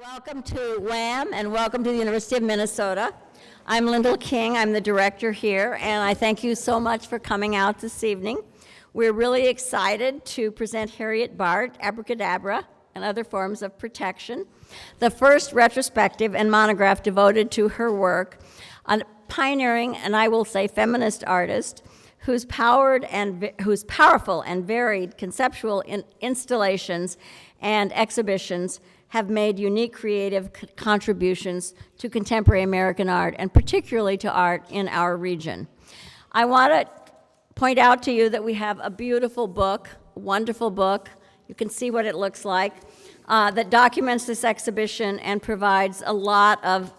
Welcome to WHAM and welcome to the University of Minnesota. I'm Lyndall King, I'm the director here, and I thank you so much for coming out this evening. We're really excited to present Harriet Bart, Abracadabra, and Other Forms of Protection, the first retrospective and monograph devoted to her work on pioneering, and I will say feminist artist, whose powerful and varied conceptual installations and exhibitions have made unique creative contributions to contemporary American art, and particularly to art in our region. I want to point out to you that we have a beautiful book, a wonderful book. You can see what it looks like, that documents this exhibition and provides a lot of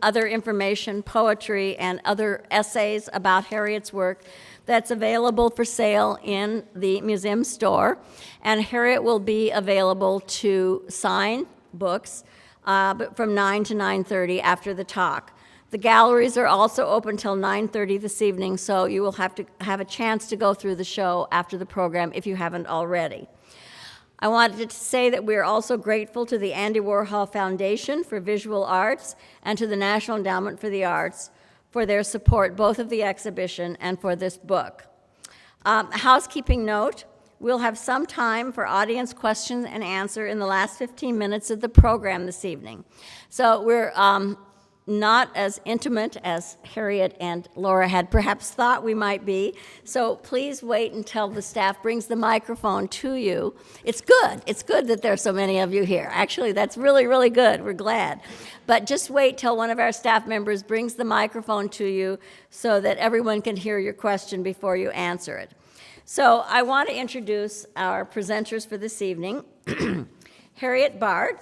other information, poetry, and other essays about Harriet's work that's available for sale in the museum store. And Harriet will be available to sign books from 9 to 9:30 after the talk. The galleries are also open till 9:30 this evening, so you will have to have a chance to go through the show after the program if you haven't already. I wanted to say that we are also grateful to the Andy Warhol Foundation for Visual Arts and to the National Endowment for the Arts for their support, both of the exhibition and for this book. Housekeeping note, we'll have some time for audience question and answer in the last 15 minutes of the program this evening. So we're not as intimate as Harriet and Laura had perhaps thought we might be, so please wait until the staff brings the microphone to you. It's good that there are so many of you here. Actually, that's really, really good. We're glad. But just wait till one of our staff members brings the microphone to you so that everyone can hear your question before you answer it. So I want to introduce our presenters for this evening. Harriet Bart,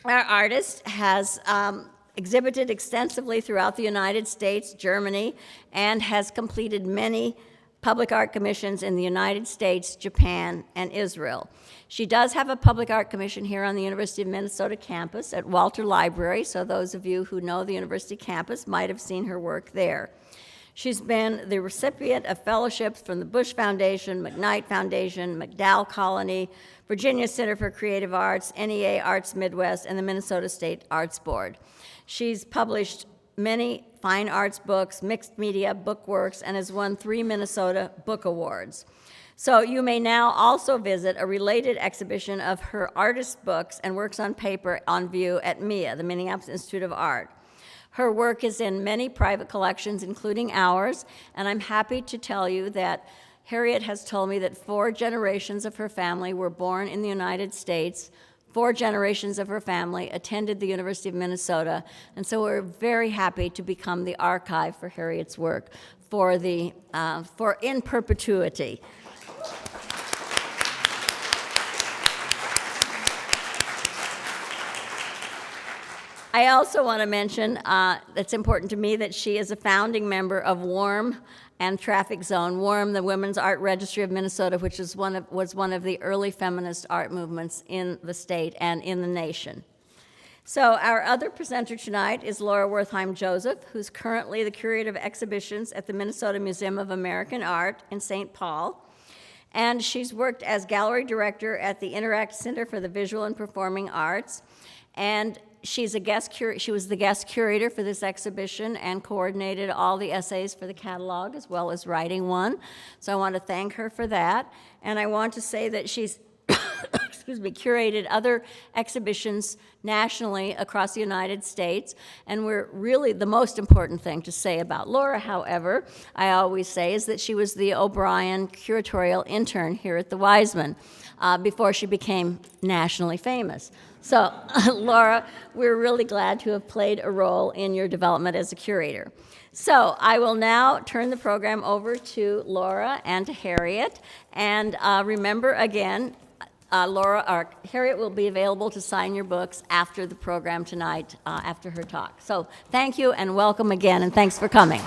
our artist, has exhibited extensively throughout the United States, Germany, and has completed many public art commissions in the United States, Japan, and Israel. She does have a public art commission here on the University of Minnesota campus at Walter Library, so those of you who know the university campus might have seen her work there. She's been the recipient of fellowships from the Bush Foundation, McKnight Foundation, McDowell Colony, Virginia Center for Creative Arts, NEA Arts Midwest, and the Minnesota State Arts Board. She's published many fine arts books, mixed media book works, and has won 3 Minnesota Book Awards. So you may now also visit a related exhibition of her artist books and works on paper on view at MIA, the Minneapolis Institute of Art. Her work is in many private collections, including ours, and I'm happy to tell you that Harriet has told me that 4 generations of her family were born in the United States. 4 generations of her family attended the University of Minnesota, and so we're very happy to become the archive for Harriet's work for in perpetuity. I also want to mention, it's important to me that she is a founding member of WARM and Traffic Zone. WARM, the Women's Art Registry of Minnesota, which was one of the early feminist art movements in the state and in the nation. So our other presenter tonight is Laura Wertheim Joseph, who's currently the curator of exhibitions at the Minnesota Museum of American Art in St. Paul. And she's worked as gallery director at the Interact Center for the Visual and Performing Arts. And she was the guest curator for this exhibition and coordinated all the essays for the catalog as well as writing one. So I want to thank her for that. And I want to say that she's curated other exhibitions nationally across the United States. And we're really, the most important thing to say about Laura, however, I always say, is that she was the O'Brien curatorial intern here at the Weisman before she became nationally famous. So, Laura, we're really glad to have played a role in your development as a curator. So, I will now turn the program over to Laura and to Harriet. And remember again, Harriet will be available to sign your books after the program tonight, after her talk. So, thank you and welcome again, and thanks for coming.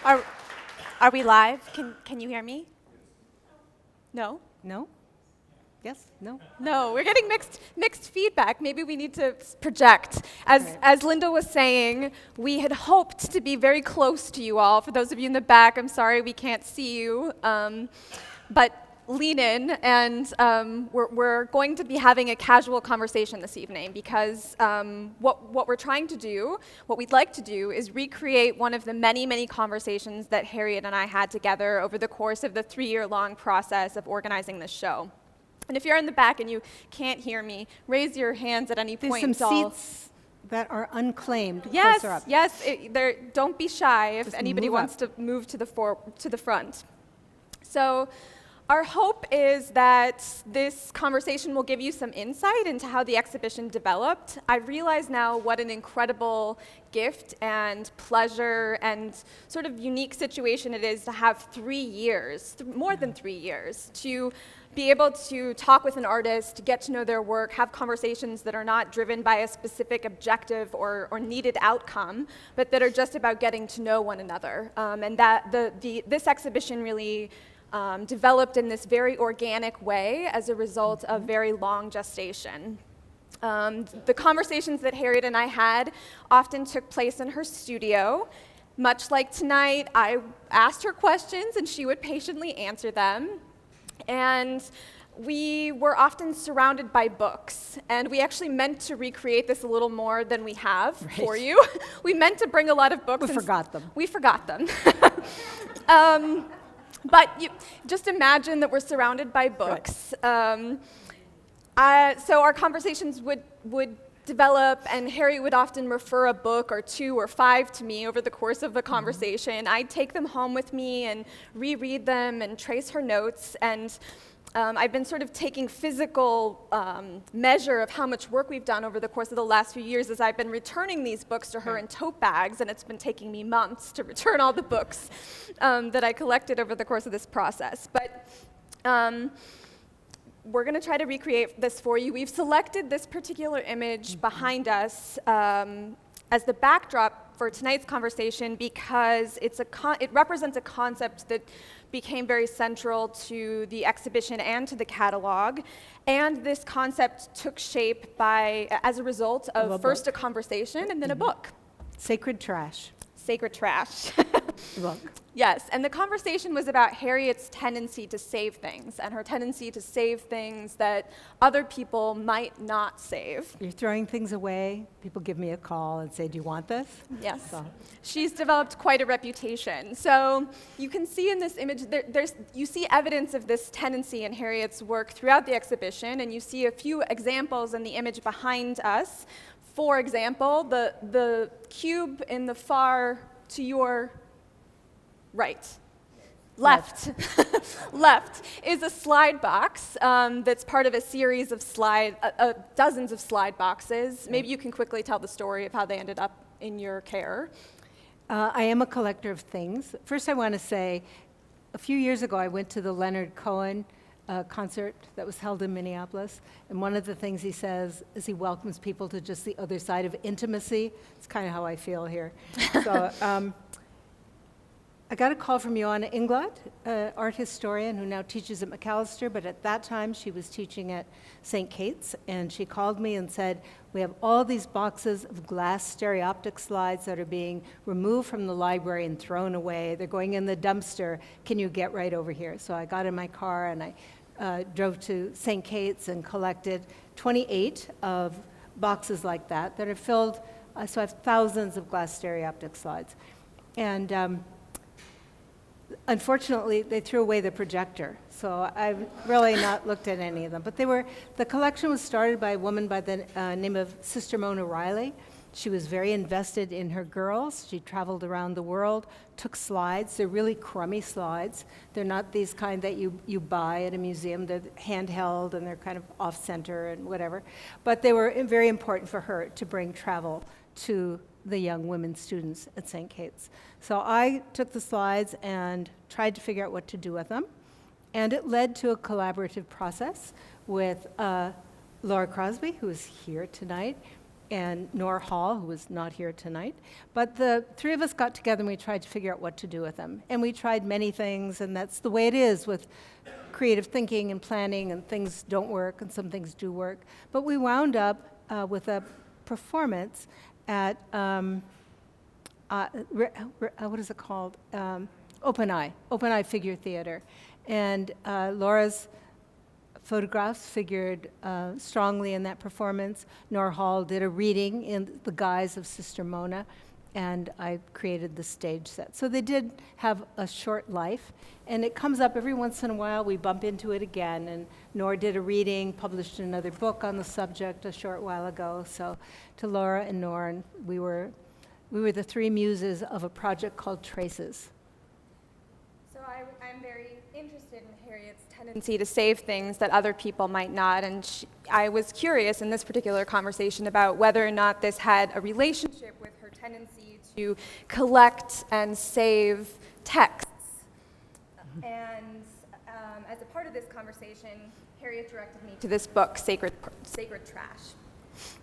Are we live? Can you hear me? No? No? Yes? No? No, we're getting mixed feedback. Maybe we need to project. As Linda was saying, we had hoped to be very close to you all. For those of you in the back, I'm sorry we can't see you. But lean in, and we're going to be having a casual conversation this evening because what we're trying to do, what we'd like to do, is recreate one of the many, many conversations that Harriet and I had together over the course of the 3-year-long process of organizing this show. And if you're in the back and you can't hear me, raise your hands at any point. There's some seats that are unclaimed. Yes, Closer up. yes. Don't be shy if Just anybody move wants up. to move to the front. So our hope is that this conversation will give you some insight into how the exhibition developed. I realize now what an incredible gift and pleasure and sort of unique situation it is to have 3 years, more than 3 years, to be able to talk with an artist, to get to know their work, have conversations that are not driven by a specific objective or needed outcome, but that are just about getting to know one another. And that this exhibition really developed in this very organic way as a result of very long gestation. The conversations that Harriet and I had often took place in her studio. Much like tonight, I asked her questions and she would patiently answer them. And we were often surrounded by books, and we actually meant to recreate this a little more than we have for you. We meant to bring a lot of books. We forgot them. We forgot them. But just imagine that we're surrounded by books. So our conversations would develop, and Harry would often refer a book or 2 or 5 to me over the course of the conversation. I'd take them home with me and reread them and trace her notes, and I've been sort of taking physical measure of how much work we've done over the course of the last few years as I've been returning these books to her in tote bags, and it's been taking me months to return all the books that I collected over the course of this process. But we're going to try to recreate this for you. We've selected this particular image behind us as the backdrop for tonight's conversation because it represents a concept that became very central to the exhibition and to the catalog. And this concept took shape as a result of first a conversation and then a book. Sacred trash. Sacred trash. Book. Yes, and the conversation was about Harriet's tendency to save things and her tendency to save things that other people might not save. You're throwing things away. People give me a call and say, "Do you want this?" Yes. So. She's developed quite a reputation. So you can see in this image, you see evidence of this tendency in Harriet's work throughout the exhibition, and you see a few examples in the image behind us. For example, the cube in the far to your right. Left. Left is a slide box that's part of a series of dozens of slide boxes. Maybe you can quickly tell the story of how they ended up in your care. I am a collector of things. First, I want to say, a few years ago, I went to the Leonard Cohen concert that was held in Minneapolis, and one of the things he says is he welcomes people to just the other side of intimacy. It's kind of how I feel here. So I got a call from Joanna Inglot, art historian who now teaches at Macalester, but at that time she was teaching at St. Kate's, and she called me and said, "We have all these boxes of glass stereoptic slides that are being removed from the library and thrown away. They're going in the dumpster. Can you get right over here?" So I got in my car and I drove to St. Kate's and collected 28 of boxes like that are filled, so I have thousands of glass stereoptic slides. And unfortunately, they threw away the projector, so I've really not looked at any of them. But the collection was started by a woman by the name of Sister Mona Riley. She was very invested in her girls. She traveled around the world, took slides. They're really crummy slides. They're not these kind that you buy at a museum. They're handheld, and they're kind of off-center and whatever. But they were very important for her to bring travel to the young women students at St. Kate's. So I took the slides and tried to figure out what to do with them. And it led to a collaborative process with Laura Crosby, who is here tonight, and Nora Hall, who was not here tonight. But the 3 of us got together and we tried to figure out what to do with them. And we tried many things, and that's the way it is with creative thinking and planning, and things don't work and some things do work. But we wound up with a performance at, what is it called? Open Eye Figure Theater. And Laura's photographs figured strongly in that performance. Nora Hall did a reading in the guise of Sister Mona, and I created the stage set. So they did have a short life, and it comes up every once in a while. We bump into it again, and Nora did a reading, published another book on the subject a short while ago. So to Laura and Nora, we were the three muses of a project called Traces. So I'm very interested in Harriet's tendency to save things that other people might not, and I was curious in this particular conversation about whether or not this had a relationship with her tendency to collect and save texts. And as a part of this conversation, Harriet directed me to this book, Sacred Trash.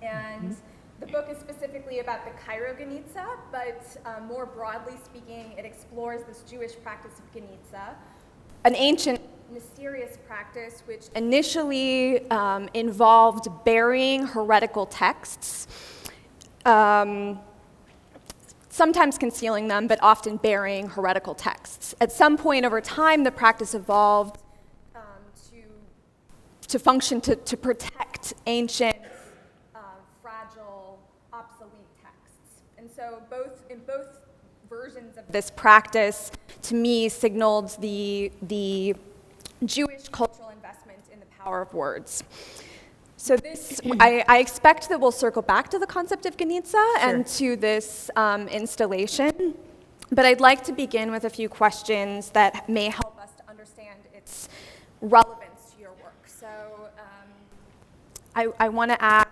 And the book is specifically about the Cairo Ganitza, but more broadly speaking, it explores this Jewish practice of Ganitza, an ancient, mysterious practice which initially involved burying heretical texts, sometimes concealing them, but often burying heretical texts. At some point over time, the practice evolved to function to protect ancient, fragile, obsolete texts. And so in both versions of this practice, to me, signaled the Jewish cultural investment in the power of words. So this, I expect that we'll circle back to the concept of Ganitza and to this installation, but I'd like to begin with a few questions that may help us to understand its relevance to your work. So I want to ask,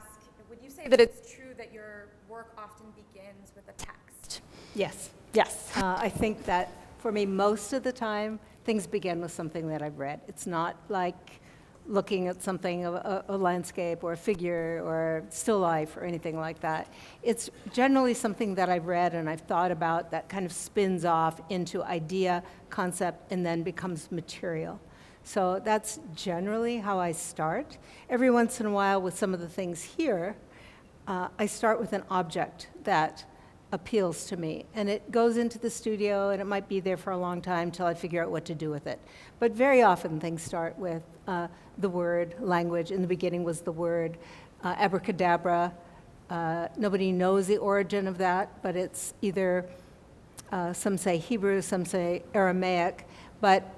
would you say that it's true that your work often begins with a text? Yes. Yes. I think that for me, most of the time, things begin with something that I've read. It's not like looking at something, a landscape or a figure or still life or anything like that. It's generally something that I've read and I've thought about that kind of spins off into idea, concept, and then becomes material. So that's generally how I start. Every once in a while with some of the things here, I start with an object that appeals to me. And it goes into the studio, and it might be there for a long time till I figure out what to do with it. But very often things start with the word, language. In the beginning was the word abracadabra. Nobody knows the origin of that, but it's either, some say Hebrew, some say Aramaic, but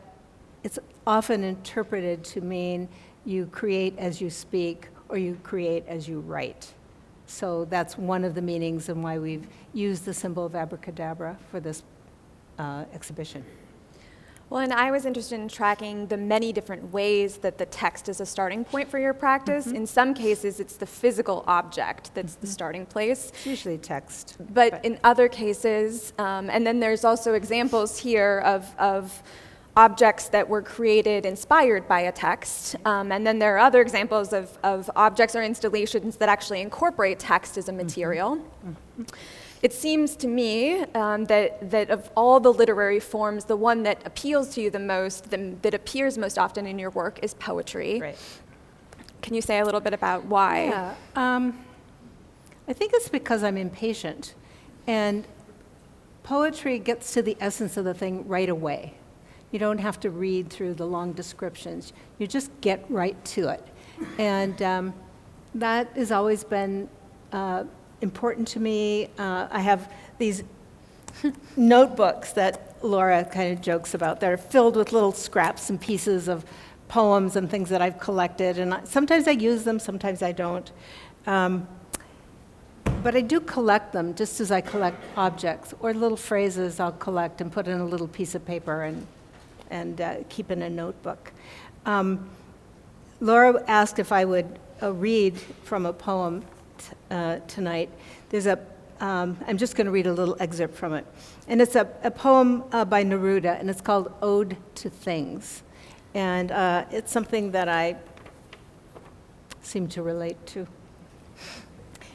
it's often interpreted to mean you create as you speak or you create as you write. So that's one of the meanings and why we've used the symbol of abracadabra for this exhibition. Well, and I was interested in tracking the many different ways that the text is a starting point for your practice. In some cases, it's the physical object that's the starting place. It's usually text. But in other cases, and then there's also examples here of objects that were created inspired by a text. And then there are other examples of objects or installations that actually incorporate text as a material. It seems to me that of all the literary forms, the one that appeals to you the most, that appears most often in your work, is poetry. Right. Can you say a little bit about why? Yeah. I think it's because I'm impatient. And poetry gets to the essence of the thing right away. You don't have to read through the long descriptions. You just get right to it. And that has always been important to me. I have these notebooks that Laura kind of jokes about that are filled with little scraps and pieces of poems and things that I've collected. And sometimes I use them, sometimes I don't. But I do collect them just as I collect objects or little phrases I'll collect and put in a little piece of paper and keep in a notebook. Laura asked if I would read from a poem tonight. There's I'm just going to read a little excerpt from it. And it's a poem by Neruda, and it's called Ode to Things. And it's something that I seem to relate to.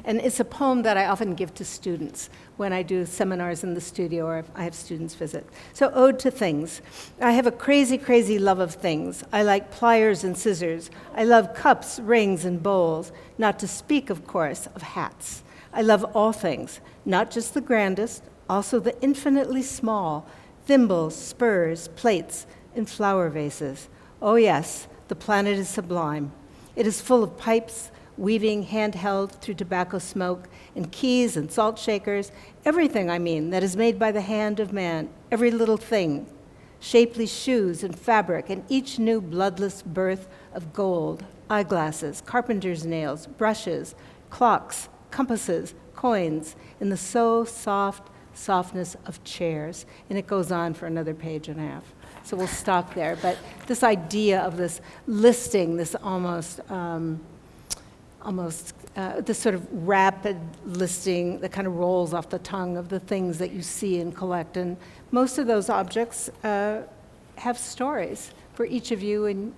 And it's a poem that I often give to students when I do seminars in the studio or if I have students visit. So, Ode to Things. I have a crazy, crazy love of things. I like pliers and scissors. I love cups, rings, and bowls, not to speak, of course, of hats. I love all things, not just the grandest, also the infinitely small, thimbles, spurs, plates, in flower vases. Oh yes, the planet is sublime. It is full of pipes, weaving handheld through tobacco smoke, and keys and salt shakers, everything, I mean, that is made by the hand of man, every little thing. Shapely shoes and fabric, and each new bloodless birth of gold, eyeglasses, carpenter's nails, brushes, clocks, compasses, coins, in the softness of chairs. And it goes on for another page and a half. So we'll stop there. But this idea of this listing, this this sort of rapid listing that kind of rolls off the tongue of the things that you see and collect. And most of those objects have stories for each of you and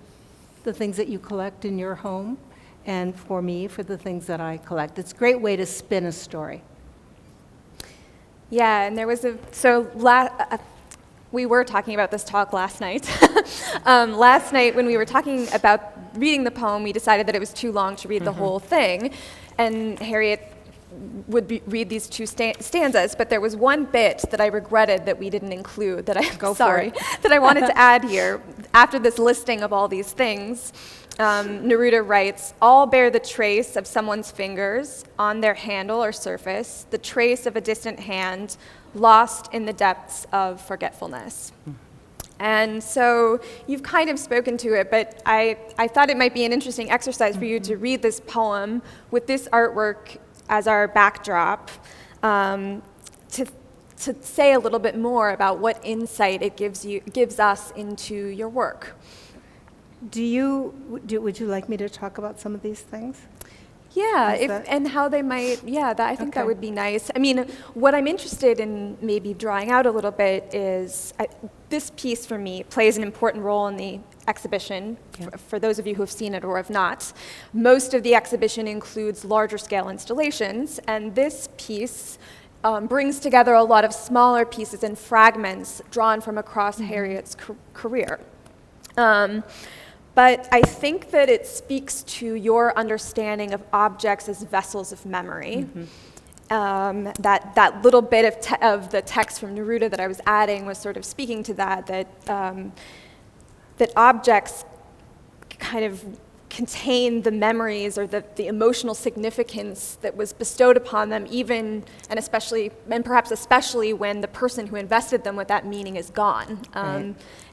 the things that you collect in your home, and for me, for the things that I collect. It's a great way to spin a story. Yeah, and there was we were talking about this talk last night. Last night when we were talking about reading the poem, we decided that it was too long to read the whole thing, and Harriet would read these two stanzas, but there was one bit that I regretted that we didn't include, that I wanted to add here. After this listing of all these things, Neruda writes, all bear the trace of someone's fingers on their handle or surface, the trace of a distant hand lost in the depths of forgetfulness. And so you've kind of spoken to it, but I thought it might be an interesting exercise for you to read this poem with this artwork as our backdrop, to say a little bit more about what insight it gives us into your work. Would you like me to talk about some of these things? Yeah, and how they might, I think that would be nice. I mean, what I'm interested in maybe drawing out a little bit is, this piece for me plays an important role in the exhibition, for those of you who have seen it or have not. Most of the exhibition includes larger scale installations, and this piece brings together a lot of smaller pieces and fragments drawn from across Harriet's career. But I think that it speaks to your understanding of objects as vessels of memory. That little bit of the text from Neruda that I was adding was sort of speaking to that objects kind of contain the memories or the emotional significance that was bestowed upon them, even and perhaps especially when the person who invested them with that meaning is gone.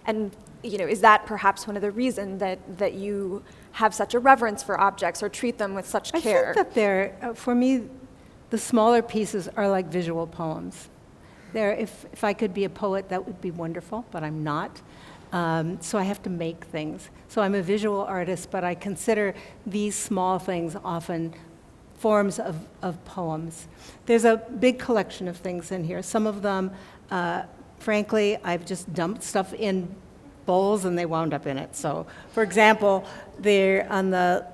And is that perhaps one of the reasons that you have such a reverence for objects or treat them with such care? I think that for me, the smaller pieces are like visual poems. If I could be a poet, that would be wonderful, but I'm not. So I have to make things. So I'm a visual artist, but I consider these small things often forms of poems. There's a big collection of things in here. Some of them, frankly, I've just dumped stuff in bowls and they wound up in it. So, for example, there on the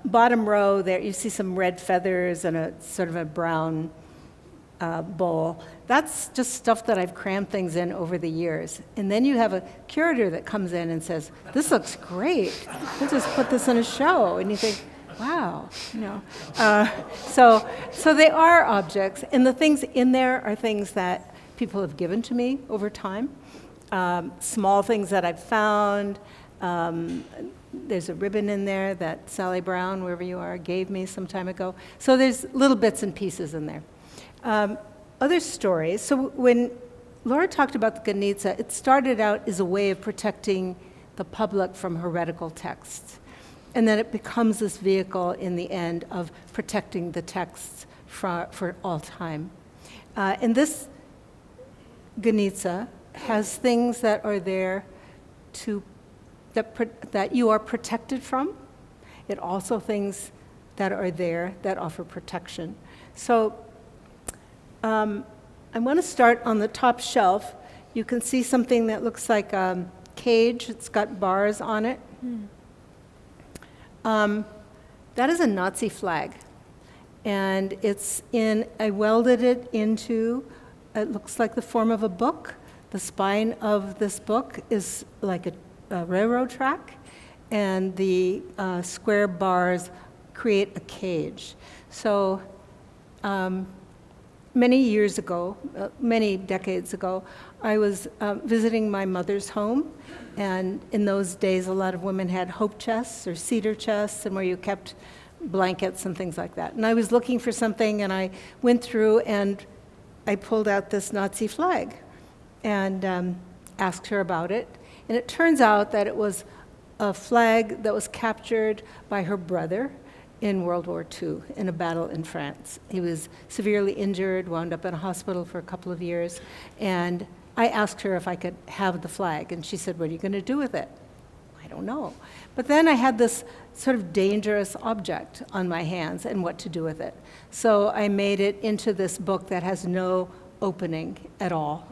bottom row there, you see some red feathers and a sort of a brown bowl. That's just stuff that I've crammed things in over the years. And then you have a curator that comes in and says, "This looks great. We'll just put this in a show." And you think, "Wow, So they are objects, and the things in there are things that people have given to me over time. Small things that I've found. There's a ribbon in there that Sally Brown, wherever you are, gave me some time ago. So there's little bits and pieces in there. Other stories. So when Laura talked about the Ganitza, it started out as a way of protecting the public from heretical texts. And then it becomes this vehicle in the end of protecting the texts for all time. And this Ganitza has things that are there that you are protected from. It also things that are there that offer protection. So I want to start on the top shelf. You can see something that looks like a cage. It's got bars on it. That is a Nazi flag. And I welded it into, it looks like the form of a book. The spine of this book is like a railroad track, and the square bars create a cage. So many years ago, many decades ago, I was visiting my mother's home, and in those days, a lot of women had hope chests or cedar chests, and where you kept blankets and things like that. And I was looking for something, and I went through, and I pulled out this Nazi flag and asked her about it. And it turns out that it was a flag that was captured by her brother in World War II in a battle in France. He was severely injured, wound up in a hospital for a couple of years, and I asked her if I could have the flag, and she said, "What are you going to do with it?" I don't know. But then I had this sort of dangerous object on my hands and what to do with it. So I made it into this book that has no opening at all.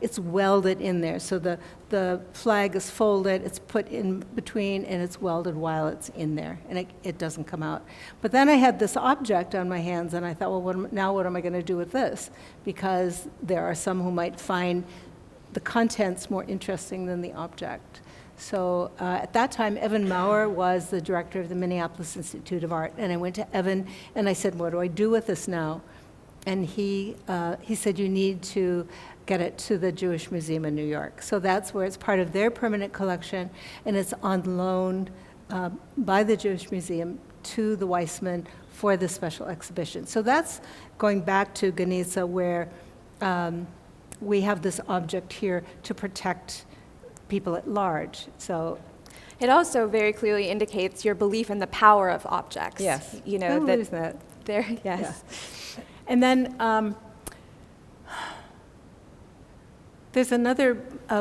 It's welded in there, so the flag is folded, it's put in between, and it's welded while it's in there, and it doesn't come out. But then I had this object on my hands, and I thought, well, now what am I going to do with this? Because there are some who might find the contents more interesting than the object. So at that time, Evan Maurer was the director of the Minneapolis Institute of Art, and I went to Evan, and I said, what do I do with this now? And he said, you need to get it to the Jewish Museum in New York. So that's where it's part of their permanent collection, and it's on loan by the Jewish Museum to the Weisman for the special exhibition. So that's going back to Geniza, where we have this object here to protect people at large. So it also very clearly indicates your belief in the power of objects. yes, You know, that. there, yes. Yeah. And then there's another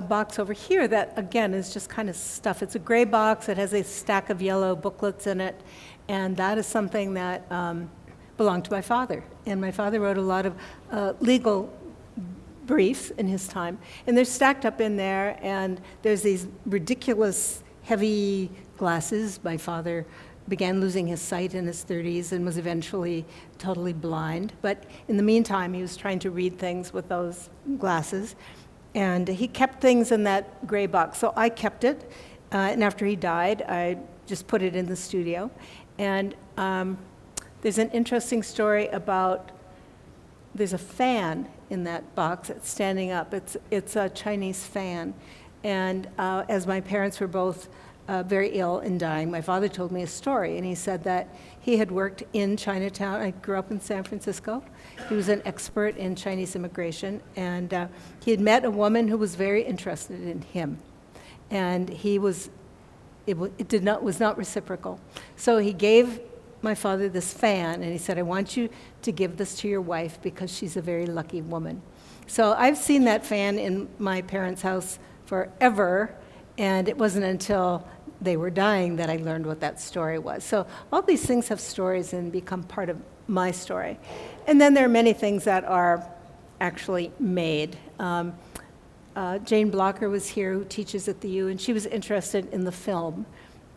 box over here that, again, is just kind of stuff. It's a gray box. It has a stack of yellow booklets in it, and that is something that belonged to my father. And my father wrote a lot of legal briefs in his time, and they're stacked up in there, and there's these ridiculous heavy glasses. My father began losing his sight in his 30s and was eventually totally blind. But in the meantime, he was trying to read things with those glasses. And he kept things in that gray box. So I kept it. And after he died, I just put it in the studio. And there's an interesting story about, there's a fan in that box. It's standing up. It's a Chinese fan. And as my parents were both very ill and dying, my father told me a story, and he said that he had worked in Chinatown. I grew up in San Francisco. He was an expert in Chinese immigration, and he had met a woman who was very interested in him, and was not reciprocal. So he gave my father this fan, and he said, I want you to give this to your wife because she's a very lucky woman. So I've seen that fan in my parents' house forever, and it wasn't until they were dying that I learned what that story was. So all these things have stories and become part of my story. And then there are many things that are actually made. Jane Blocker was here, who teaches at the U, and she was interested in the film.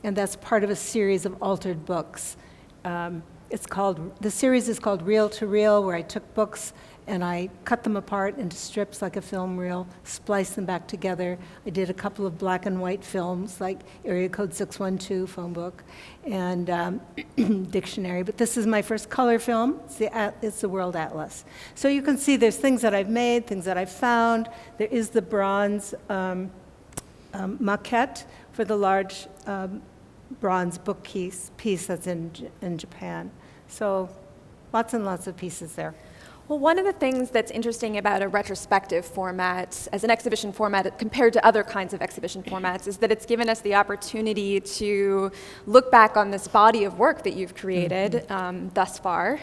And that's part of a series of altered books. The series is called Reel to Reel, where I took books and I cut them apart into strips like a film reel, spliced them back together. I did a couple of black and white films, like Area Code 612 phone book, and dictionary. But this is my first color film. It's the World Atlas. So you can see there's things that I've made, things that I've found. There is the bronze maquette for the large bronze book piece that's in Japan. So lots and lots of pieces there. Well, one of the things that's interesting about a retrospective format as an exhibition format compared to other kinds of exhibition formats is that it's given us the opportunity to look back on this body of work that you've created thus far.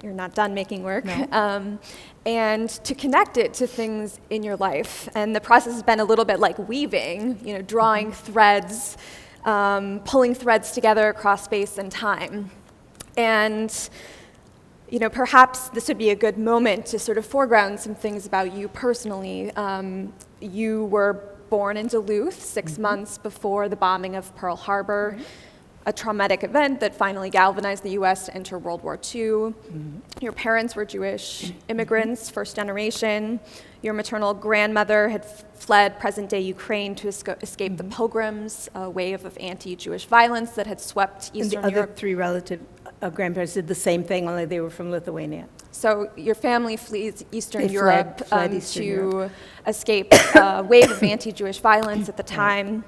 You're not done making work. No. And to connect it to things in your life. And the process has been a little bit like weaving, drawing threads, pulling threads together across space and time. And perhaps this would be a good moment to sort of foreground some things about you personally. You were born in Duluth 6 months before the bombing of Pearl Harbor, a traumatic event that finally galvanized the U.S. to enter World War II. Your parents were Jewish immigrants, first generation. Your maternal grandmother had fled present-day Ukraine to escape the pogroms, a wave of anti-Jewish violence that had swept Eastern Europe. And the other three relative grandparents did the same thing, only they were from Lithuania. So your family flees Eastern They Europe fled Eastern to Europe. escape a wave of anti-Jewish violence at the time.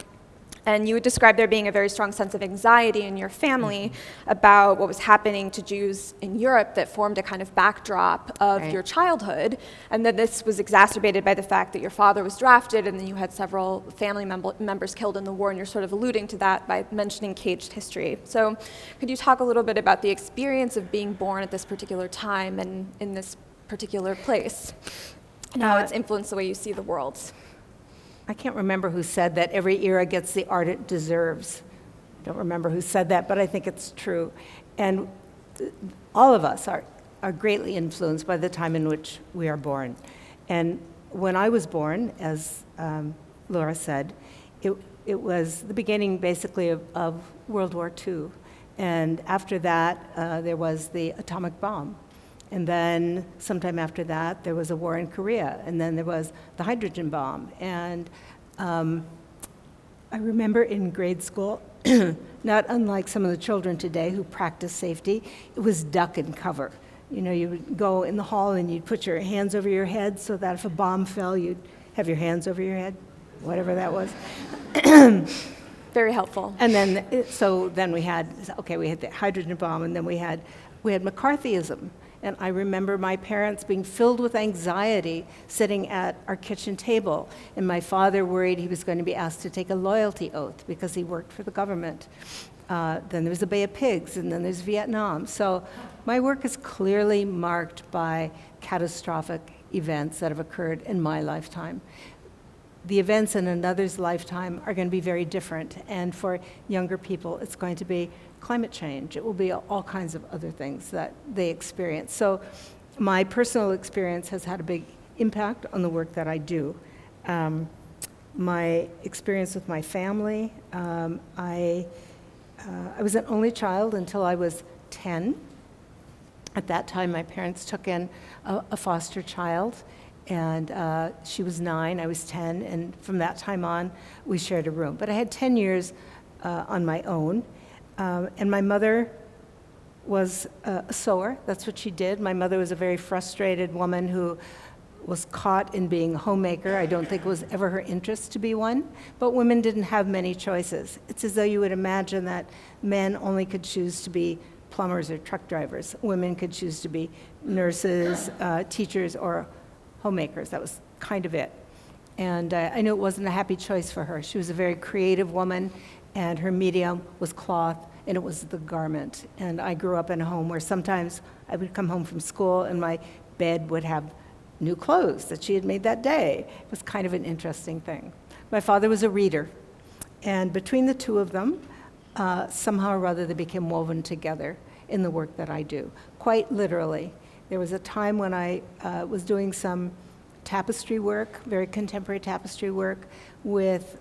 And you would describe there being a very strong sense of anxiety in your family about what was happening to Jews in Europe that formed a kind of backdrop of Right. your childhood. And that this was exacerbated by the fact that your father was drafted and then you had several family members killed in the war. And you're sort of alluding to that by mentioning caged history. So could you talk a little bit about the experience of being born at this particular time and in this particular place and how it's influenced the way you see the world? I can't remember who said that every era gets the art it deserves. I don't remember who said that, but I think it's true. And all of us are greatly influenced by the time in which we are born. And when I was born, as Laura said, it was the beginning basically of World War II. And after that, there was the atomic bomb. And then sometime after that, there was a war in Korea, and then there was the hydrogen bomb. And I remember in grade school, not unlike some of the children today who practice safety, it was duck and cover. You know, you would go in the hall and you'd put your hands over your head so that if a bomb fell, you'd have your hands over your head, whatever that was. Very helpful. And then, so then we had the hydrogen bomb, and then we had McCarthyism. And I remember my parents being filled with anxiety sitting at our kitchen table. And my father worried he was going to be asked to take a loyalty oath because he worked for the government. Then there was the Bay of Pigs, and then there's Vietnam. So my work is clearly marked by catastrophic events that have occurred in my lifetime. The events in another's lifetime are going to be very different. And for younger people, it's going to be climate change. It will be all kinds of other things that they experience. So my personal experience has had a big impact on the work that I do. My experience with my family, I was an only child until I was 10. At that time, my parents took in a foster child, and she was 9, I was 10, and from that time on, we shared a room. But I had 10 years on my own. And my mother was a sewer. That's what she did. My mother was a very frustrated woman who was caught in being a homemaker. I don't think it was ever her interest to be one. But women didn't have many choices. It's as though you would imagine that men only could choose to be plumbers or truck drivers. Women could choose to be nurses, teachers, or homemakers. That was kind of it. And I knew it wasn't a happy choice for her. She was a very creative woman, and her medium was cloth, and it was the garment. And I grew up in a home where sometimes I would come home from school and my bed would have new clothes that she had made that day. It was kind of an interesting thing. My father was a reader, and between the two of them, somehow or other they became woven together in the work that I do, quite literally. There was a time when I was doing some tapestry work, very contemporary tapestry work, with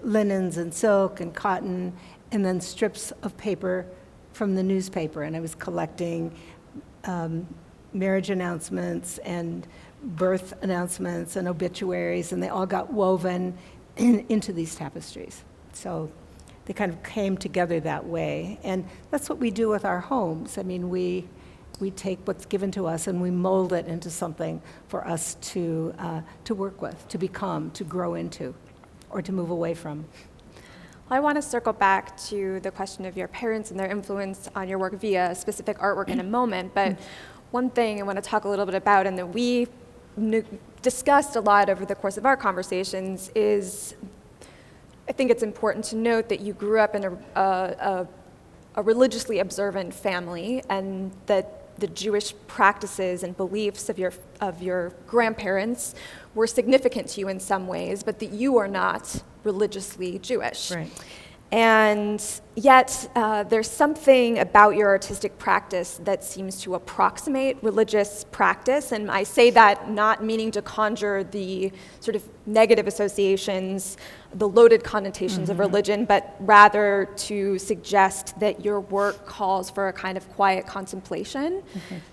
linens and silk and cotton, and then strips of paper from the newspaper. And I was collecting marriage announcements and birth announcements and obituaries, and they all got woven into these tapestries. So they kind of came together that way. And that's what we do with our homes. I mean, we take what's given to us and we mold it into something for us to work with, to become, to grow into, or to move away from. Well, I want to circle back to the question of your parents and their influence on your work via specific artwork in a moment, but one thing I want to talk a little bit about, and that we discussed a lot over the course of our conversations, is I think it's important to note that you grew up in a religiously observant family, and that the Jewish practices and beliefs of your grandparents were significant to you in some ways, but that you are not religiously Jewish. Right. And yet, there's something about your artistic practice that seems to approximate religious practice, and I say that not meaning to conjure the sort of negative associations, the loaded connotations of religion, but rather to suggest that your work calls for a kind of quiet contemplation,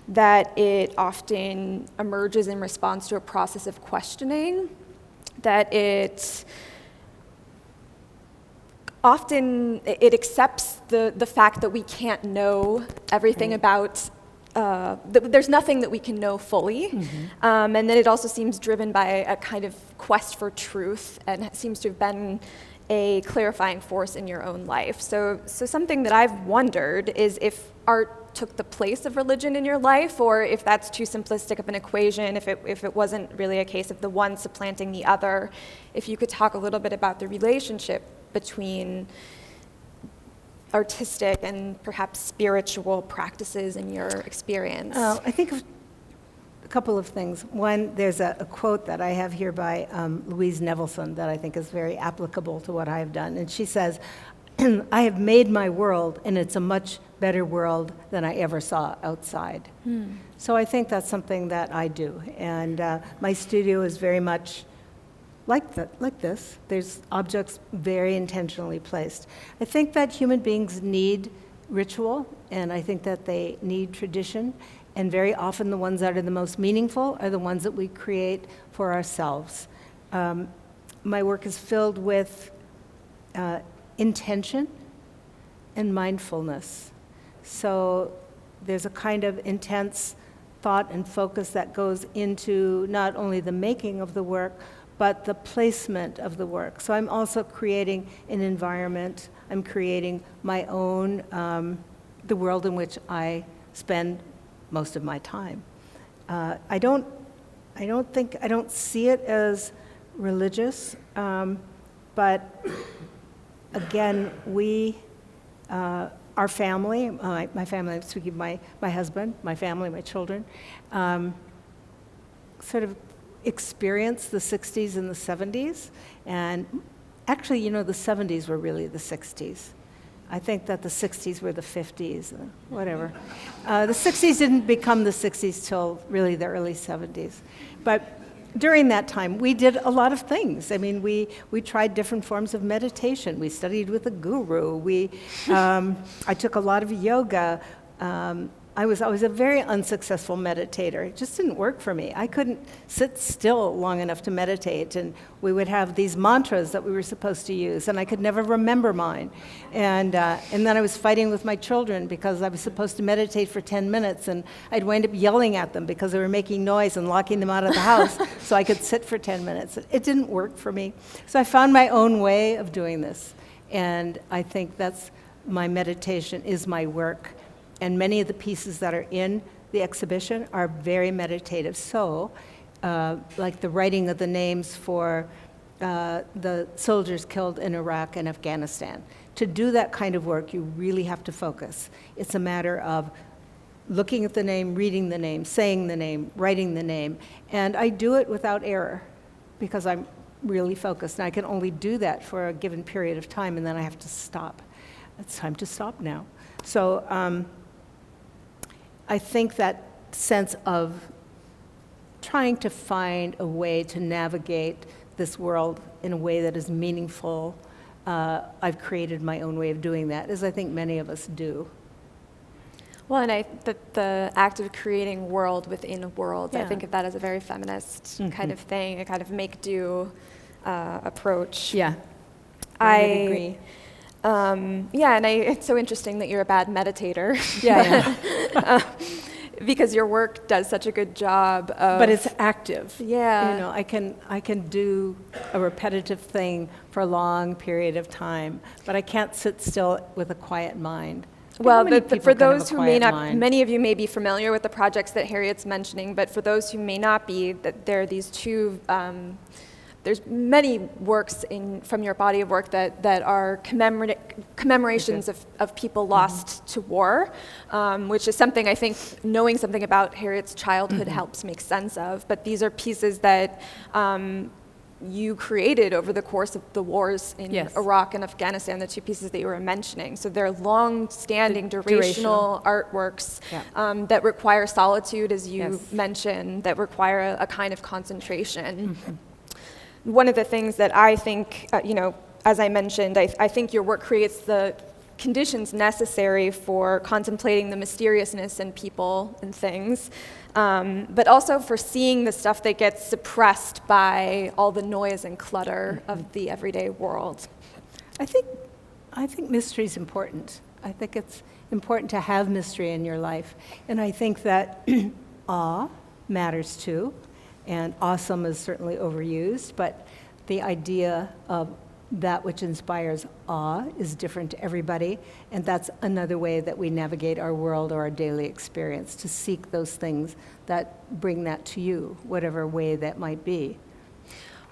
that it often emerges in response to a process of questioning, that it often it accepts the fact that we can't know everything about there's nothing that we can know fully. And then it also seems driven by a kind of quest for truth, and it seems to have been a clarifying force in your own life. So something that I've wondered is if art took the place of religion in your life, or if that's too simplistic of an equation, if it wasn't really a case of the one supplanting the other. If you could talk a little bit about the relationship between artistic and perhaps spiritual practices in your experience. I think of a couple of things. One, there's a quote that I have here by Louise Nevelson that I think is very applicable to what I have done. And she says, I have made my world, and it's a much better world than I ever saw outside. So I think that's something that I do. And my studio is very much like this. There's objects very intentionally placed. I think that human beings need ritual, and I think that they need tradition, and very often the ones that are the most meaningful are the ones that we create for ourselves. My work is filled with intention and mindfulness. So there's a kind of intense thought and focus that goes into not only the making of the work, but the placement of the work. So I'm also creating an environment. I'm creating my own, the world in which I spend most of my time. I don't see it as religious, but again, our family, my family, I'm speaking of my husband, my family, my children, sort of experienced the 60s and the 70s. And actually, the 70s were really the 60s. I think that the 60s were the 50s, whatever. The 60s didn't become the 60s till really the early 70s. But during that time, we did a lot of things. I mean, we tried different forms of meditation. We studied with a guru. I took a lot of yoga. I was always a very unsuccessful meditator. It just didn't work for me. I couldn't sit still long enough to meditate, and we would have these mantras that we were supposed to use, and I could never remember mine. And then I was fighting with my children because I was supposed to meditate for 10 minutes, and I'd wind up yelling at them because they were making noise and locking them out of the house so I could sit for 10 minutes. It didn't work for me. So I found my own way of doing this, and I think that's my meditation is my work. And many of the pieces that are in the exhibition are very meditative. So, like the writing of the names for the soldiers killed in Iraq and Afghanistan. To do that kind of work, you really have to focus. It's a matter of looking at the name, reading the name, saying the name, writing the name. And I do it without error because I'm really focused. And I can only do that for a given period of time, and then I have to stop. It's time to stop now. So, I think that sense of trying to find a way to navigate this world in a way that is meaningful, I've created my own way of doing that, as I think many of us do. Well, and the act of creating world within a world, yeah. I think of that as a very feminist kind of thing, a kind of make-do approach. Yeah, I would agree. And it's so interesting that you're a bad meditator. Yeah. Because your work does such a good job of... But it's active. Yeah. I can do a repetitive thing for a long period of time, but I can't sit still with a quiet mind. Well, for those who may not, many of you may be familiar with the projects that Harriet's mentioning, but for those who may not be, that there are these two... there's many works from your body of work that are commemorations of people lost to war, which is something I think knowing something about Harriet's childhood helps make sense of. But these are pieces that you created over the course of the wars in Iraq and Afghanistan, the two pieces that you were mentioning. So they're long-standing, durational artworks that require solitude, as you mentioned, that require a kind of concentration. One of the things that I think, as I mentioned, I think your work creates the conditions necessary for contemplating the mysteriousness in people and things, but also for seeing the stuff that gets suppressed by all the noise and clutter of the everyday world. I think mystery is important. I think it's important to have mystery in your life. And I think that awe matters too, and awesome is certainly overused, but the idea of that which inspires awe is different to everybody, and that's another way that we navigate our world or our daily experience, to seek those things that bring that to you, whatever way that might be.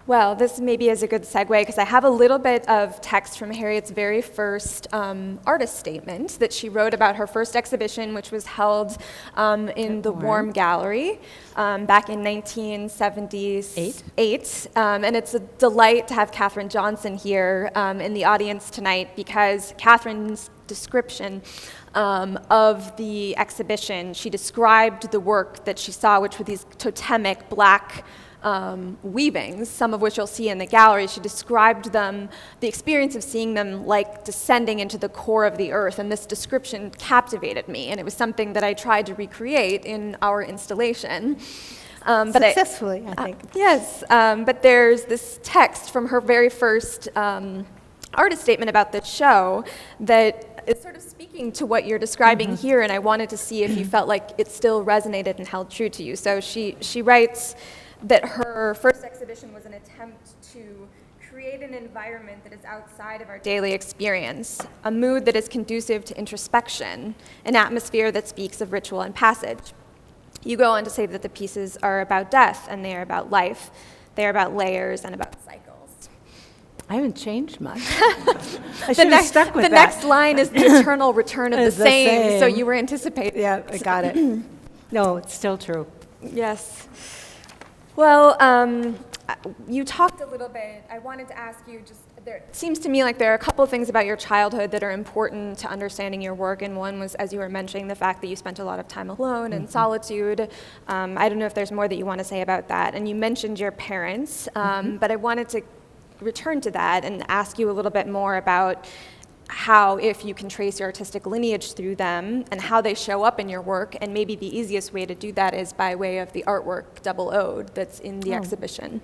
Well, this maybe is a good segue because I have a little bit of text from Harriet's very first artist statement that she wrote about her first exhibition, which was held in the Warm Gallery back in 1978. And it's a delight to have Catherine Johnson here in the audience tonight because Catherine's description of the exhibition, she described the work that she saw, which were these totemic black weavings, some of which you'll see in the gallery. She described them, the experience of seeing them like descending into the core of the earth, and this description captivated me, and it was something that I tried to recreate in our installation. Successfully, I think. Yes, but there's this text from her very first artist statement about the show that is sort of speaking to what you're describing here, and I wanted to see if you felt like it still resonated and held true to you. So she writes that her first exhibition was an attempt to create an environment that is outside of our daily experience, a mood that is conducive to introspection, an atmosphere that speaks of ritual and passage. You go on to say that the pieces are about death and they are about life. They are about layers and about cycles. I haven't changed much. I should have stuck with that. The next line is the eternal return of the same, so you were anticipating. Yeah, I got it. No, it's still true. Yes. Well, you talked a little bit. I wanted to ask you it seems to me like there are a couple of things about your childhood that are important to understanding your work, and one was, as you were mentioning, the fact that you spent a lot of time alone and solitude. I don't know if there's more that you want to say about that. And you mentioned your parents, but I wanted to return to that and ask you a little bit more about how, if you can trace your artistic lineage through them and how they show up in your work, and maybe the easiest way to do that is by way of the artwork Double Ode that's in the exhibition.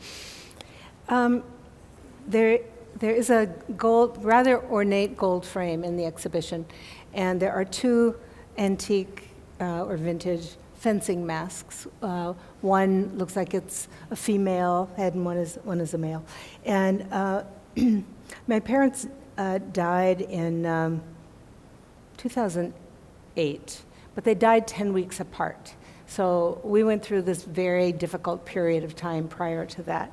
There is a rather ornate gold frame in the exhibition, and there are two antique or vintage fencing masks. One looks like it's a female head, and one is a male. And my parents died in 2008, but they died 10 weeks apart. So we went through this very difficult period of time prior to that.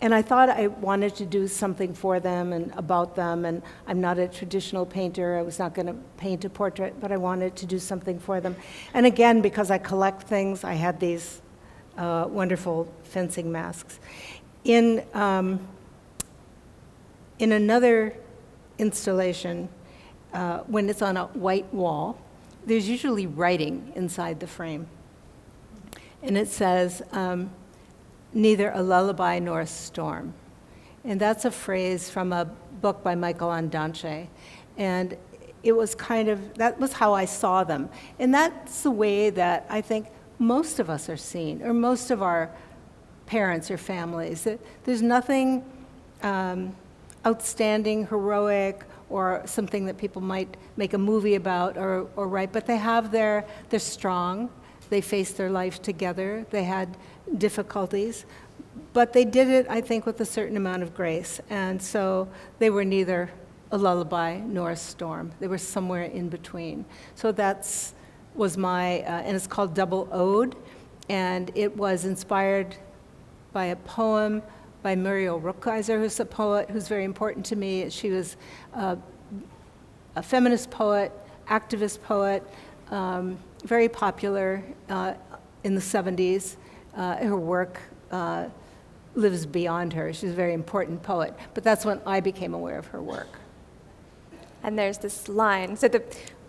And I thought I wanted to do something for them and about them, and I'm not a traditional painter. I was not going to paint a portrait, but I wanted to do something for them. And again, because I collect things, I had these wonderful fencing masks. In another installation, when it's on a white wall, there's usually writing inside the frame. And it says, neither a lullaby nor a storm. And that's a phrase from a book by Michael Ondaatje. And it was that was how I saw them. And that's the way that I think most of us are seen, or most of our parents or families. There's nothing outstanding, heroic, or something that people might make a movie about or write, but they're strong. They faced their life together. They had difficulties, but they did it, I think, with a certain amount of grace. And so they were neither a lullaby nor a storm. They were somewhere in between. So was and it's called Double Ode, and it was inspired by a poem by Muriel Rukeyser, who's a poet who's very important to me. She was a feminist poet, activist poet, very popular in the 70s. Her work lives beyond her. She's a very important poet. But that's when I became aware of her work. And there's this line. So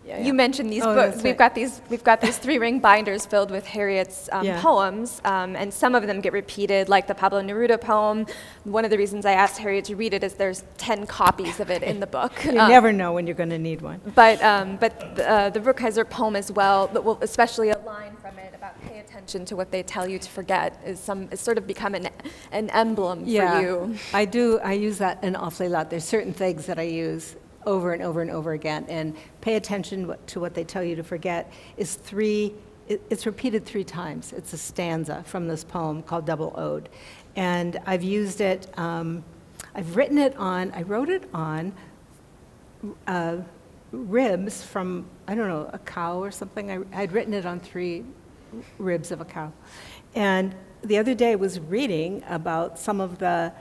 you mentioned these books. We've got these 3-ring binders filled with Harriet's poems, and some of them get repeated, like the Pablo Neruda poem. One of the reasons I asked Harriet to read it is there's 10 copies of it in the book. You never know when you're going to need one. But the Rukeyser poem as well, especially a line from it about pay attention to what they tell you to forget, is sort of become an emblem for you. I do. I use that an awfully lot. There's certain things that I use over and over and over again. And pay attention to what they tell you to forget is it's repeated 3 times. It's a stanza from this poem called Double Ode. And I've used it, I've written it on, I wrote it on ribs from, I don't know, a cow or something. I'd written it on 3 ribs of a cow. And the other day I was reading about some of the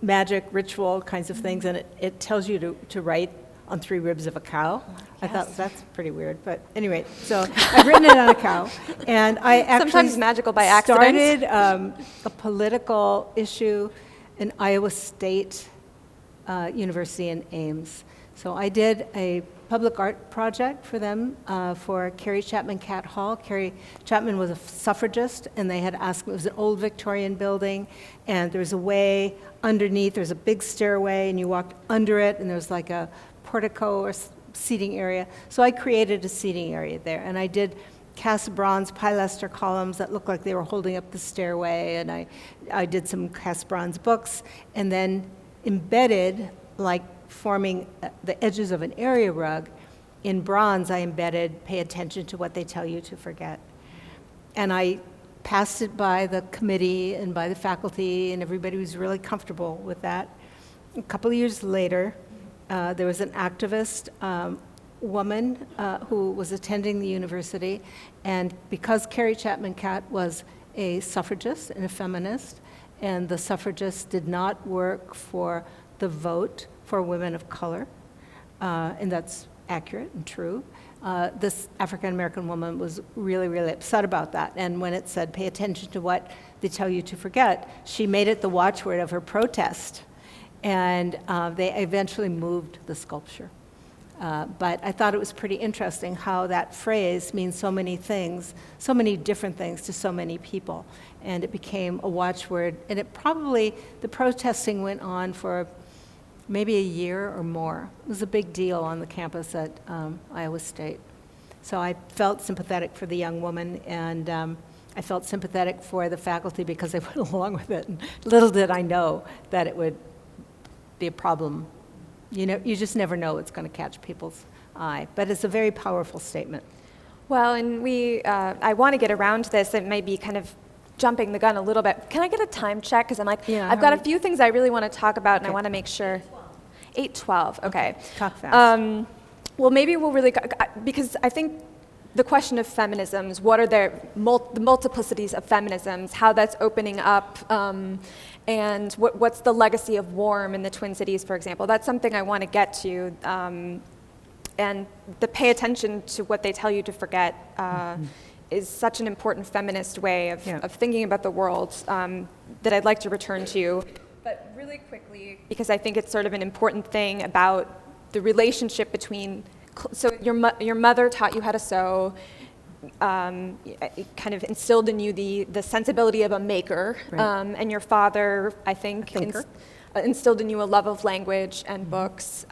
magic ritual kinds of things, and it tells you to write on 3 ribs of a cow. I thought that's pretty weird, but anyway, so I've written it on a cow, and I actually Sometimes magical by accident. started a political issue in Iowa State University in Ames. So I did a public art project for them for Carrie Chapman Cat Hall. Carrie Chapman was a suffragist, and they had asked, it was an old Victorian building, and there's a way underneath, there's a big stairway, and you walked under it, and there's like a portico or seating area. So I created a seating area there, and I did cast bronze pilaster columns that looked like they were holding up the stairway, and I did some cast bronze books, and then embedded, like forming the edges of an area rug, in bronze I embedded, pay attention to what they tell you to forget. And I passed it by the committee and by the faculty, and everybody was really comfortable with that. A couple of years later, there was an activist woman who was attending the university, and because Carrie Chapman Catt was a suffragist and a feminist, and the suffragists did not work for the vote for women of color, and that's accurate and true. This African-American woman was really, really upset about that, and when it said, pay attention to what they tell you to forget, she made it the watchword of her protest, and they eventually moved the sculpture. But I thought it was pretty interesting how that phrase means so many things, so many different things to so many people, and it became a watchword, and the protesting went on for maybe a year or more. It was a big deal on the campus at Iowa State. So I felt sympathetic for the young woman, and I felt sympathetic for the faculty because they went along with it. And little did I know that it would be a problem. You know, you just never know what's going to catch people's eye. But it's a very powerful statement. Well, and I want to get around this. It may be kind of jumping the gun a little bit. Can I get a time check? Because I'm like, Yeah, I've got a few things I really want to talk about, and I want to make sure. 8:12, okay. Talk fast. Well, maybe we'll really, because I think the question of feminisms, what are the multiplicities of feminisms, how that's opening up, and what's the legacy of warm in the Twin Cities, for example. That's something I want to get to. And the pay attention to what they tell you to forget is such an important feminist way of thinking about the world that I'd like to return to. But really quickly, because I think it's sort of an important thing about the relationship between, so your mother taught you how to sew, it kind of instilled in you the sensibility of a maker, right. And your father, I think, instilled in you a love of language and books.